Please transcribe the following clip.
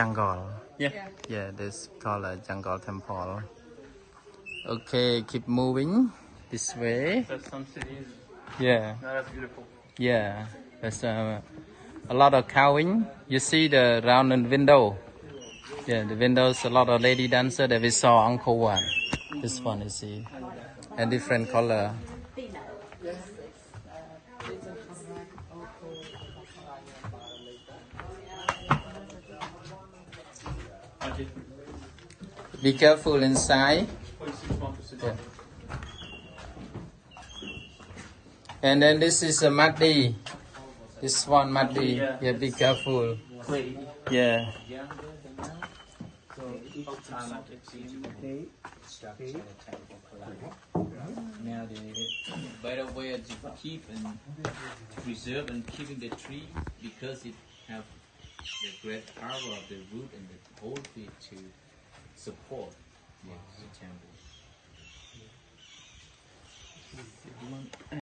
jungle. Yeah. Yeah, this called a jungle temple. Okay, keep moving this way. There's some cities Yeah, not as beautiful. yeah. There's a lot of cowing. You see the rounded window. Yeah, the windows. A lot of lady dancer that we saw Uncle One. This one you see, and different color. Be careful inside. Yeah. And then this is a Mahdi. This one Mahdi. Yeah, be careful. Yeah. Now the better way to keep and preserve and keeping the tree because it have the great power of the root and the whole tree to support the temple.